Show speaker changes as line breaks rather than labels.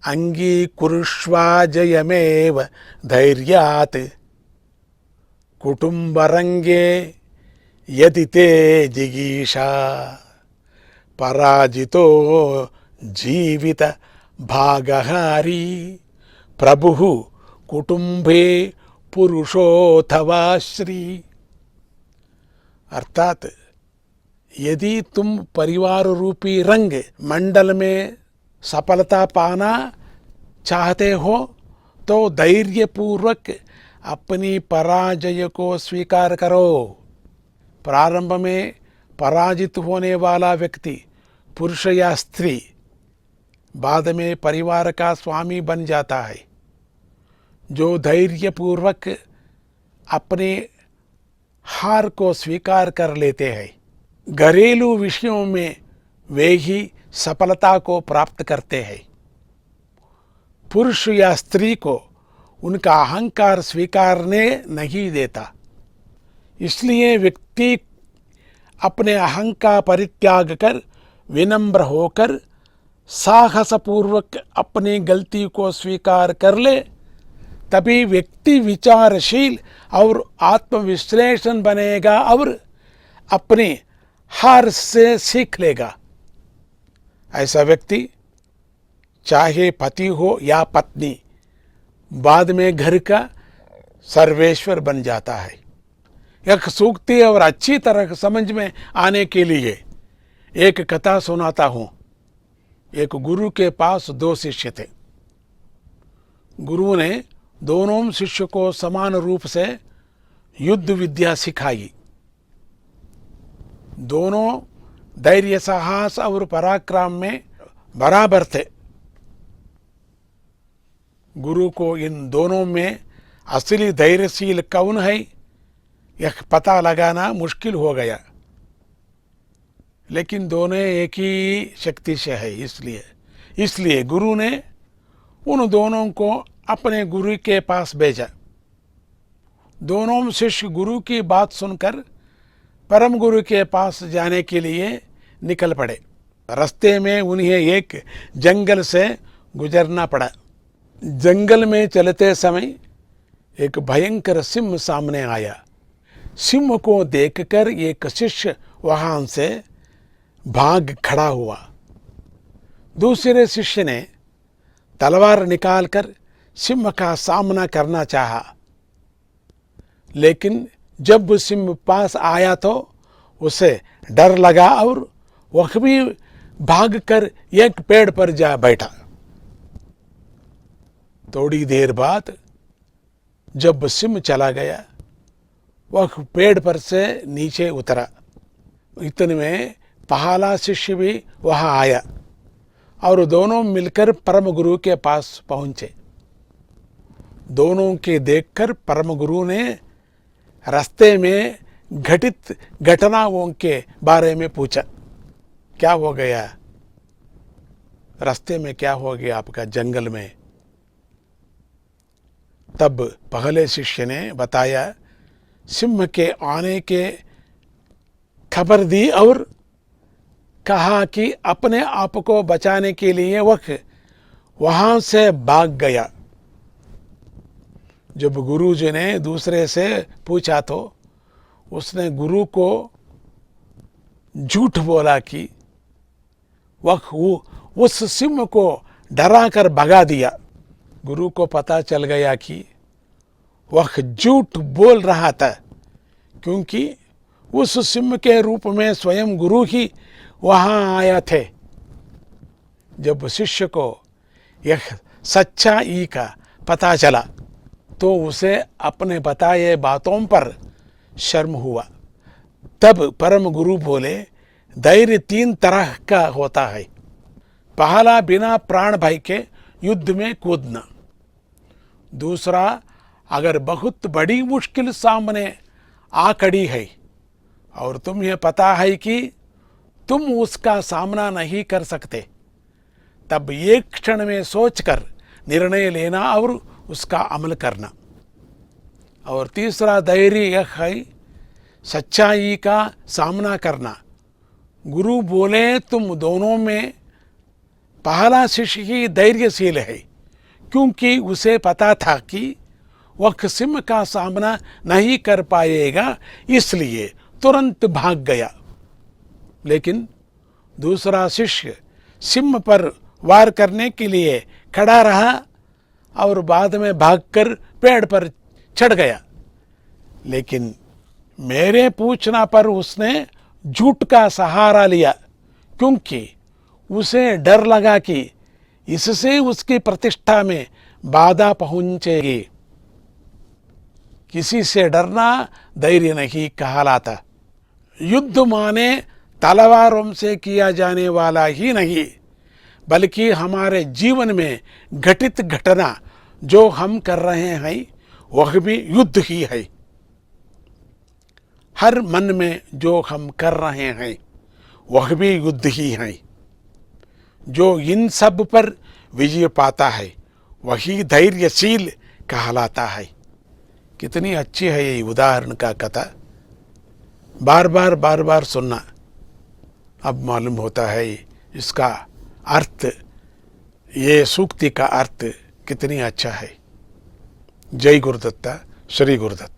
अंगीकुरुष्वाजयमेव धैर्यात् कुटुंबरंगे यदि ते जिगीषा पराजितो जीवित भागहारी प्रभुः कुटुंबे पुरुषोऽथवा श्री। अर्थात यदि तुम परिवार रूपी रंग मंडल में सफलता पाना चाहते हो तो धैर्यपूर्वक अपनी पराजय को स्वीकार करो। प्रारंभ में पराजित होने वाला व्यक्ति पुरुष या स्त्री बाद में परिवार का स्वामी बन जाता है। जो धैर्यपूर्वक अपने हार को स्वीकार कर लेते हैं, घरेलू विषयों में वे ही सफलता को प्राप्त करते हैं। पुरुष या स्त्री को उनका अहंकार स्वीकारने नहीं देता। इसलिए व्यक्ति अपने अहंकार परित्याग कर विनम्र होकर साहसपूर्वक अपनी गलती को स्वीकार कर ले, तभी व्यक्ति विचारशील और आत्मविश्लेषण बनेगा और अपने हार से सीख लेगा। ऐसा व्यक्ति चाहे पति हो या पत्नी बाद में घर का सर्वेश्वर बन जाता है। एक सूक्ति और अच्छी तरह समझ में आने के लिए एक कथा सुनाता हूँ। एक गुरु के पास 2 शिष्य थे। गुरु ने दोनों शिष्य को समान रूप से युद्ध विद्या सिखाई। दोनों धैर्य, साहस और पराक्रम में बराबर थे। गुरु को इन दोनों में असली धैर्यशील कौन है यह पता लगाना मुश्किल हो गया, लेकिन दोनों एक ही शक्ति से है। इसलिए गुरु ने उन दोनों को अपने गुरु के पास भेजा। दोनों शिष्य गुरु की बात सुनकर परम गुरु के पास जाने के लिए निकल पड़े। रास्ते में उन्हें एक जंगल से गुजरना पड़ा। जंगल में चलते समय एक भयंकर सिंह सामने आया। सिंह को देखकर एक शिष्य वहां से भाग खड़ा हुआ। दूसरे शिष्य ने तलवार निकालकर सिंह का सामना करना चाहा, लेकिन जब सिंह पास आया तो उसे डर लगा और वह भी भागकर एक पेड़ पर जा बैठा। थोड़ी देर बाद जब सिंह चला गया, वह पेड़ पर से नीचे उतरा। इतने में पहला शिष्य भी वहां आया और दोनों मिलकर परम गुरु के पास पहुंचे। दोनों के देखकर परम गुरु ने रास्ते में घटित घटनाओं के बारे में पूछा। क्या हो गया रास्ते में, क्या हो गया आपका जंगल में? तब पहले शिष्य ने बताया, सिंह के आने के खबर दी और कहा कि अपने आप को बचाने के लिए वह वहां से भाग गया। जब गुरु जी ने दूसरे से पूछा तो उसने गुरु को झूठ बोला कि वह उस सिंह को डरा कर भगा दिया। गुरु को पता चल गया कि वह झूठ बोल रहा था, क्योंकि उस सिंह के रूप में स्वयं गुरु ही वहां आया थे। जब शिष्य को यह सच्चाई का पता चला तो उसे अपने बताए बातों पर शर्म हुआ। तब परम गुरु बोले, धैर्य 3 तरह का होता है। पहला, बिना प्राण भय के युद्ध में कूदना। दूसरा, अगर बहुत बड़ी मुश्किल सामने आ खड़ी है और तुम्हें पता है कि तुम उसका सामना नहीं कर सकते, तब एक क्षण में सोचकर निर्णय लेना और उसका अमल करना। और तीसरा धैर्य यह है सच्चाई का सामना करना। गुरु बोले तुम दोनों में पहला शिष्य ही धैर्यशील है, क्योंकि उसे पता था कि वह सिंह का सामना नहीं कर पाएगा, इसलिए तुरंत भाग गया। लेकिन दूसरा शिष्य सिंह पर वार करने के लिए खड़ा रहा और बाद में भागकर पेड़ पर चढ़ गया। लेकिन मेरे पूछना पर उसने झूठ का सहारा लिया, क्योंकि उसे डर लगा कि इससे उसकी प्रतिष्ठा में बाधा पहुंचेगी। किसी से डरना धैर्य नहीं कहलाता। युद्ध माने तलवारों से किया जाने वाला ही नहीं, बल्कि हमारे जीवन में घटित घटना जो हम कर रहे हैं वह भी युद्ध ही है। हर मन में जो हम कर रहे हैं वह भी युद्ध ही है। जो इन सब पर विजय पाता है वही धैर्यशील कहलाता है। कितनी अच्छी है ये उदाहरण का कथा। बार बार सुनना, अब मालूम होता है इसका अर्थ, ये सूक्ति का अर्थ कितनी अच्छा है। जय गुरुदत्ता, श्री गुरुदत्ता।